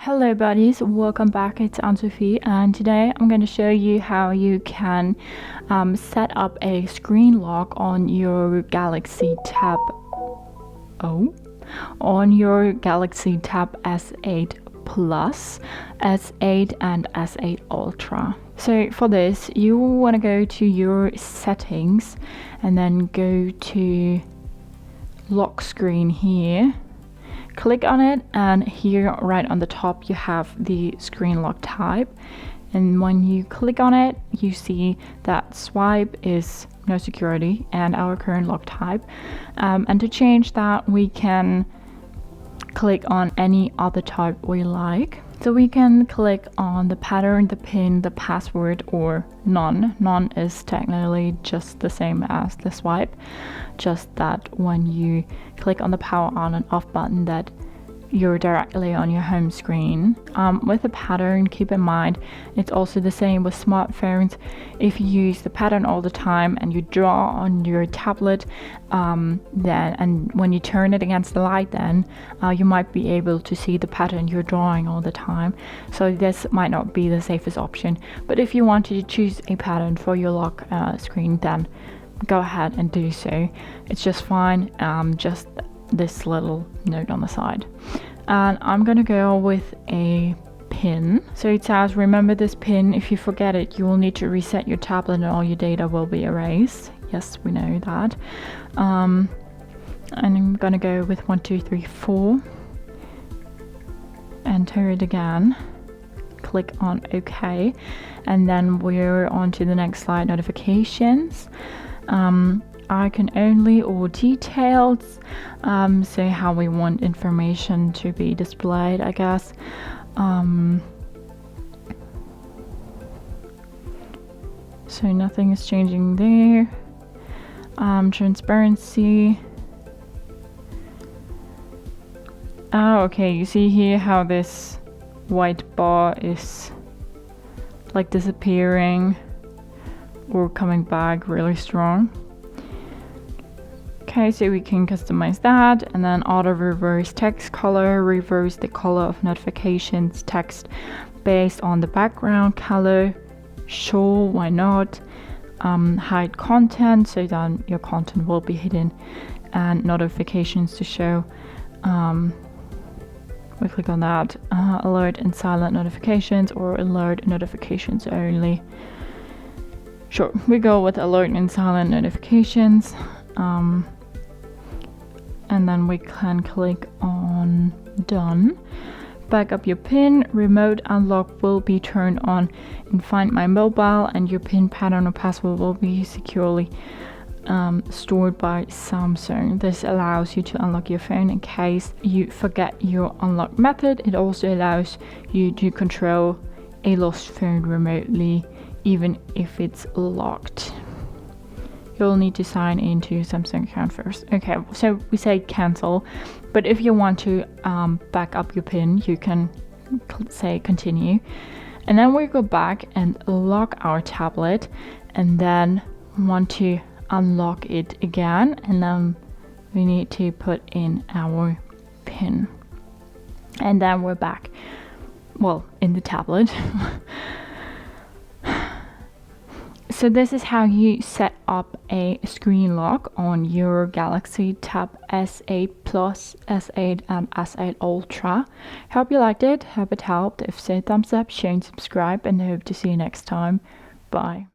Hello buddies, welcome back. It's Anne-Sophie, and today I'm going to show you how you can set up a screen lock on your Galaxy Tab S8 Plus, S8 and S8 Ultra. So for this, you want to go to your settings and then go to lock screen here. Click on it, and here right on the top you have the screen lock type, and when you click on it you see that swipe is no security and our current lock type, and to change that we can click on any other type we like. So we can click on the pattern, the pin, the password, or none. None is technically just the same as the swipe, just that when you click on the power on and off button that you're directly on your home screen. With the pattern, keep in mind it's also the same with smartphones. If you use the pattern all the time and you draw on your tablet, and when you turn it against the light, then you might be able to see the pattern you're drawing all the time. So this might not be the safest option, but if you want to choose a pattern for your lock screen, then go ahead and do so. It's just fine. Just this little note on the side, and I'm gonna go with a pin. So it says, remember this pin. If you forget it, you will need to reset your tablet and all your data will be erased. Yes, we know that. And I'm gonna go with 1 2 3 4, enter it again, click on OK, and then we're on to the next slide, notifications. Icon only or details, so how we want information to be displayed, I guess. So nothing is changing there. Transparency. Oh, okay, you see here how this white bar is like disappearing or coming back really strong. Okay, so we can customize that, and then auto reverse text color, reverse the color of notifications text based on the background color. Sure, why not? Hide content, so then your content will be hidden, and notifications to show. We click on that. Alert and silent notifications, or alert notifications only. Sure, we go with alert and silent notifications. And then we can click on done. Back up your pin. Remote unlock will be turned on in Find My Mobile, and your pin, pattern, or password will be securely stored by Samsung. This allows you to unlock your phone in case you forget your unlock method. It also allows you to control a lost phone remotely, even if it's locked. You'll need to sign into your Samsung account first. Okay, so we say cancel, but if you want to back up your pin, you can say continue. And then we go back and lock our tablet, and then want to unlock it again, and then we need to put in our pin. And then we're back, well, in the tablet. So this is how you set up a screen lock on your Galaxy Tab S8 Plus, S8 and S8 Ultra. Hope you liked it, hope it helped. If so, thumbs up, share and subscribe, and hope to see you next time. Bye.